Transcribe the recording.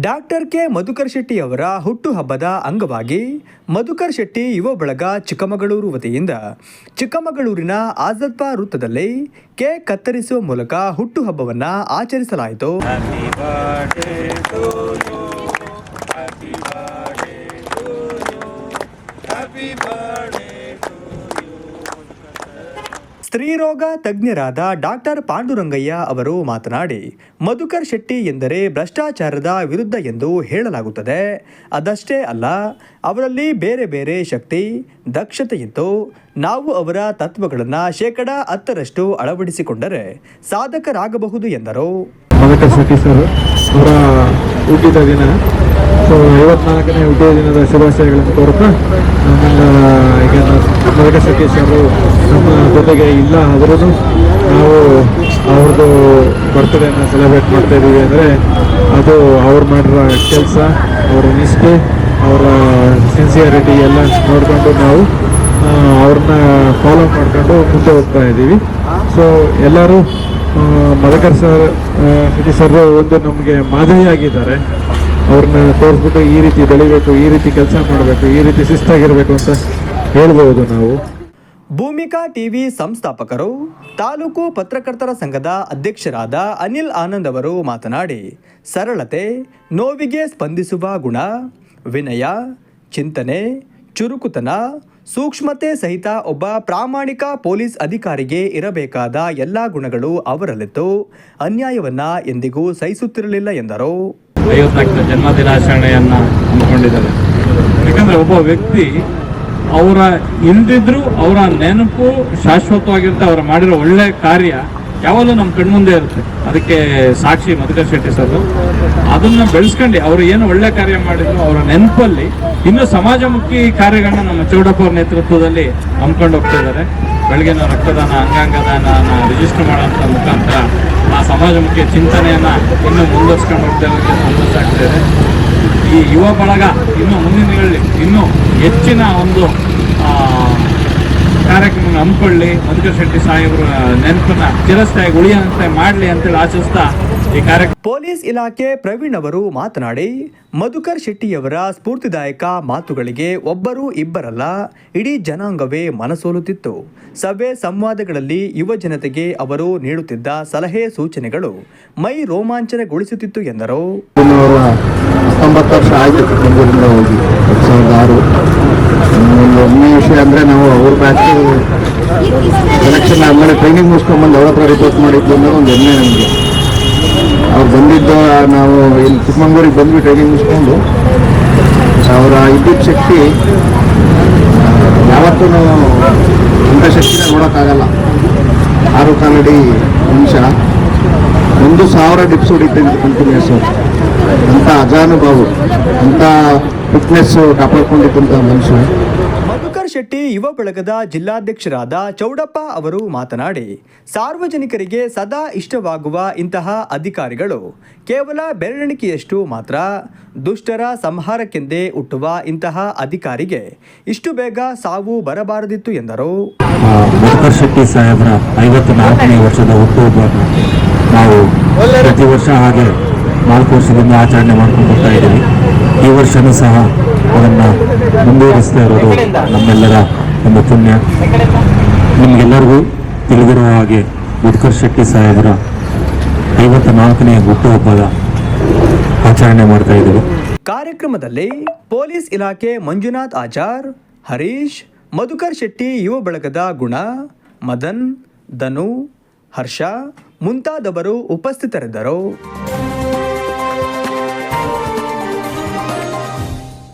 Doctor K Madhukar Shetty ಅವರ ಹುಟ್ಟುಹಬ್ಬದ ಅಂಗವಾಗಿ ಮಧುಕರ್ ಶೆಟ್ಟಿ ಯುವ ಬಳಗ ಚಿಕ್ಕಮಗಳೂರು ವತಿಯಿಂದ ಚಿಕ್ಕಮಗಳೂರಿನ ಆಜಾದ್ ವೃತ್ತದಲ್ಲಿ ಕೇಕ್ ಕತ್ತರಿಸುವ ಮೂಲಕ ಹುಟ್ಟುಹಬ್ಬವನ್ನು ಆಚರಿಸಲಾಯಿತು. ಸ್ತ್ರೀರೋಗ ತಜ್ಞರಾದ ಡಾಕ್ಟರ್ ಪಾಂಡುರಂಗಯ್ಯ ಅವರು ಮಾತನಾಡಿ, ಮಧುಕರ್ ಶೆಟ್ಟಿ ಎಂದರೆ ಭ್ರಷ್ಟಾಚಾರದ ವಿರುದ್ಧ ಎಂದು ಹೇಳಲಾಗುತ್ತದೆ. ಅದಷ್ಟೇ ಅಲ್ಲ, ಅವರಲ್ಲಿ ಬೇರೆ ಬೇರೆ ಶಕ್ತಿ, ದಕ್ಷತೆ ಇತ್ತು. ನಾವು ಅವರ ತತ್ವಗಳನ್ನು 10% ಅಳವಡಿಸಿಕೊಂಡರೆ ಸಾಧಕರಾಗಬಹುದು ಎಂದರು. ಮಧುಕರ್ ಶೆಟ್ಟಿ ಸರ್ ಅವರ ಹುಟ್ಟಿದ ದಿನ, 54ನೇ ಹುಟ್ಟಿದ ದಿನದ ಶುಭಾಶಯಗಳನ್ನು ಕೋರುತ್ತಾ, ಈಗ ಮಧುಕರ್ ಶೆಟ್ಟಿ ಸರ್ ನಮ್ಮ ಜೊತೆಗೆ ಇಲ್ಲ ಆದ್ರೂ ನಾವು ಅವ್ರದ್ದು ಬರ್ತ್ಡೇನ ಸೆಲೆಬ್ರೇಟ್ ಮಾಡ್ತಾ ಇದ್ದೀವಿ ಅಂದರೆ ಅದು ಅವ್ರು ಮಾಡಿರೋ ಕೆಲಸ, ಅವರ ನಿಷ್ಠೆ, ಅವರ ಸಿನ್ಸಿಯಾರಿಟಿ ಎಲ್ಲ ನೋಡಿಕೊಂಡು ನಾವು ಅವ್ರನ್ನ ಫಾಲೋ ಮಾಡ್ಕೊಂಡು ಮುಂದೆ ಹೋಗ್ತಾ ಇದ್ದೀವಿ. ಸೊ ಎಲ್ಲರೂ ಮಧುಕರ್ ಶೆಟ್ಟಿ ಸರ್ ಒಂದು ನಮಗೆ ಮಾದರಿಯಾಗಿದ್ದಾರೆ. ಅವ್ರನ್ನ ತೋರಿಸ್ಬಿಟ್ಟು ಈ ರೀತಿ ಬೆಳಿಬೇಕು, ಈ ರೀತಿ ಕೆಲಸ ಮಾಡಬೇಕು, ಈ ರೀತಿ ಶಿಸ್ತಾಗಿರಬೇಕು ಅಂತ ಹೇಳ್ಬೋದು ನಾವು. ಭೂಮಿಕಾ ಟಿವಿ ಸಂಸ್ಥಾಪಕರು, ತಾಲೂಕು ಪತ್ರಕರ್ತರ ಸಂಘದ ಅಧ್ಯಕ್ಷರಾದ ಅನಿಲ್ ಆನಂದ್ ಅವರು ಮಾತನಾಡಿ, ಸರಳತೆ, ನೋವಿಗೆ ಸ್ಪಂದಿಸುವ ಗುಣ, ವಿನಯ, ಚಿಂತನೆ, ಚುರುಕುತನ, ಸೂಕ್ಷ್ಮತೆ ಸಹಿತ ಒಬ್ಬ ಪ್ರಾಮಾಣಿಕ ಪೊಲೀಸ್ ಅಧಿಕಾರಿಗೆ ಇರಬೇಕಾದ ಎಲ್ಲ ಗುಣಗಳು ಅವರಲ್ಲಿತ್ತು. ಅನ್ಯಾಯವನ್ನ ಎಂದಿಗೂ ಸಹಿಸುತ್ತಿರಲಿಲ್ಲ ಎಂದರು. 54ನೇ ಜನ್ಮದಿನಾಚರಣೆಯನ್ನ ಹಮ್ಮಿಕೊಂಡಿದ್ದಾರೆ. ಯಾಕಂದ್ರೆ ಒಬ್ಬ ವ್ಯಕ್ತಿ ಅವರ ಇಲ್ದಿದ್ರು ಅವರ ನೆನಪು ಶಾಶ್ವತವಾಗಿರುತ್ತೆ. ಅವರು ಮಾಡಿರೋ ಒಳ್ಳೆ ಕಾರ್ಯ ಯಾವಾಗಲೂ ನಮ್ಮ ಕಣ್ಮುಂದೆ ಇರುತ್ತೆ. ಅದಕ್ಕೆ ಸಾಕ್ಷಿ ಮಧುಕರ್ ಶೆಟ್ಟಿ ಸರ್. ಅದನ್ನ ಬೆಳೆಸ್ಕೊಂಡು ಅವರು ಏನು ಒಳ್ಳೆ ಕಾರ್ಯ ಮಾಡಿದ್ರು ಅವರ ನೆನಪಲ್ಲಿ ಇನ್ನೂ ಸಮಾಜಮುಖಿ ಕಾರ್ಯಗಳನ್ನ ನಮ್ಮ ಚೌಡಪ್ಪ ಅವ್ರ ನೇತೃತ್ವದಲ್ಲಿ ಹಮ್ಮಿಕೊಂಡು ಹೋಗ್ತಾ ಇದ್ದಾರೆ. ಬೆಳಗ್ಗೆ ರಕ್ತದಾನ, ಅಂಗಾಂಗದಾನ ರಿಜಿಸ್ಟರ್ ಮಾಡೋಂಥ ಮುಖಾಂತರ ಆ ಸಮಾಜಮುಖಿ ಚಿಂತನೆಯನ್ನ ಇನ್ನೂ ಮುಂದುವರ್ಸ್ಕೊಂಡು ಹೋಗ್ತಾ ಇರೋದಕ್ಕೆ ಸಂತೋಷ ಆಗ್ತಾ ಇದೆ. ಈ ಯುವ ಬಳಗ ಇನ್ನು ಮುಂದಿನ ದಿನಗಳಲ್ಲಿ ಇನ್ನೂ ಹೆಚ್ಚಿನ ಒಂದು ಕಾರ್ಯಕ್ರಮ ಹಮ್ಮಿಕೊಳ್ಳಿ, ಮಧುಕರ್ ಶೆಟ್ಟಿ ಸಾಹೇಬರ ನೆನಪನ್ನ ಚಿರಸ್ಥಾಯಿ ಉಳಿಯಂತೆ ಮಾಡಲಿ ಅಂತೇಳಿ ಆಶಿಸ್ತಾ ಈ ಕಾರ್ಯಕ್ರಮ. ಪೊಲೀಸ್ ಇಲಾಖೆ ಪ್ರವೀಣ್ ಅವರು ಮಾತನಾಡಿ, ಮಧುಕರ್ ಶೆಟ್ಟಿಯವರ ಸ್ಫೂರ್ತಿದಾಯಕ ಮಾತುಗಳಿಗೆ ಒಬ್ಬರು ಇಬ್ಬರಲ್ಲ, ಇಡೀ ಜನಾಂಗವೇ ಮನಸೋಲುತ್ತಿತ್ತು. ಸಭೆ ಸಂವಾದಗಳಲ್ಲಿ ಯುವ ಜನತೆಗೆ ಅವರು ನೀಡುತ್ತಿದ್ದ ಸಲಹೆ ಸೂಚನೆಗಳು ಮೈ ರೋಮಾಂಚನಗೊಳಿಸುತ್ತಿತ್ತು ಎಂದರು. 19 ವರ್ಷ ಆಯಿತು ಬೆಂಗಳೂರಿಂದ ಹೋಗಿ, 2006. ಒಂದನೇ ವಿಷಯ ಅಂದರೆ ನಾವು ಅವ್ರ ಬ್ಯಾಚ್ ಎಲೆಕ್ಷನ್ ಆದಮೇಲೆ ಟ್ರೈನಿಂಗ್ ಮುಗಿಸ್ಕೊಂಡ್ಬಂದು ಅವ್ರ ಹತ್ರ ರಿಪೋರ್ಟ್ ಮಾಡಿದ್ದು ಅನ್ನೋದು ಒಂದು ಹೆಮ್ಮೆ ನಮಗೆ. ಅವ್ರು ಬಂದಿದ್ದು, ನಾವು ಇಲ್ಲಿ ಚಿಕ್ಕಮಂಗ್ಳೂರಿಗೆ ಬಂದ್ವಿ ಟ್ರೈನಿಂಗ್ ಮುಗಿಸ್ಕೊಂಡು. ಅವರ ಇದ್ದಿದ್ದ ಶಕ್ತಿ ಯಾವತ್ತೂ ಅಂಥ ಶಕ್ತಿನ ನೋಡೋಕ್ಕಾಗಲ್ಲ. 6 ಕಾಲಡಿ ನಿಮಿಷ 1,000 ಡಿಪ್ಸ್ ಹೊಡಿತೀನಿ ಕಂಟಿನ್ಯೂಸ್. ಅಂಥ ಅಜಾನುಭಾವು, ಅಂಥ ಫಿಟ್ನೆಸ್ ಕಾಪಾಡ್ಕೊಂಡಿದ್ದಂಥ ಮನುಷ್ಯ. ಮಧುಕರ್ ಶೆಟ್ಟಿ ಯುವ ಬಳಗದ ಜಿಲ್ಲಾಧ್ಯಕ್ಷರಾದ ಚೌಡಪ್ಪ ಅವರು ಮಾತನಾಡಿ, ಸಾರ್ವಜನಿಕರಿಗೆ ಸದಾ ಇಷ್ಟವಾಗುವ ಇಂತಹ ಅಧಿಕಾರಿಗಳು ಕೇವಲ ಬೆರಳೆಣಿಕೆಯಷ್ಟು ಮಾತ್ರ. ದುಷ್ಟರ ಸಂಹಾರಕ್ಕೆಂದೇ ಹುಟ್ಟುವ ಇಂತಹ ಅಧಿಕಾರಿಗೆ ಇಷ್ಟು ಬೇಗ ಸಾವು ಬರಬಾರದಿತ್ತು ಎಂದರು. ಮಧುಕರ್ ಶೆಟ್ಟಿ ಸಾಹೇಬರ 54ನೇ ವರ್ಷದ ಹುಟ್ಟುಹಬ್ಬವನ್ನು ನಾವು ಪ್ರತಿ ವರ್ಷ ಹಾಗೆ 4 ವರ್ಷದಿಂದ ಆಚರಣೆ ಮಾಡ್ಕೊಂಡು ಬರ್ತಾ ಇದ್ದೀವಿ. ಈ ವರ್ಷನೂ ಸಹ ಅದನ್ನು ಮುಂದುವರಿಸ್ತಾ ಇರೋದು ನಮ್ಮೆಲ್ಲರ ಒಂದು ಪುಣ್ಯ. ನಿಮಗೆಲ್ಲರಿಗೂ ತಿಳಿದಿರುವ ಹಾಗೆ ಮಧುಕರ್ ಶೆಟ್ಟಿ ಸಾಹೇಬರ 54ನೇ ಹುಟ್ಟುಹಬ್ಬದ ಆಚರಣೆ ಮಾಡ್ತಾ ಇದ್ದೀವಿ. ಕಾರ್ಯಕ್ರಮದಲ್ಲಿ ಪೊಲೀಸ್ ಇಲಾಖೆ ಮಂಜುನಾಥ್ ಆಚಾರ್, ಹರೀಶ್, ಮಧುಕರ್ ಶೆಟ್ಟಿ ಯುವ ಬಳಗದ ಗುಣ, ಮದನ್, ಧನು, ಹರ್ಷ ಮುಂತಾದವರು ಉಪಸ್ಥಿತರಿದ್ದರು.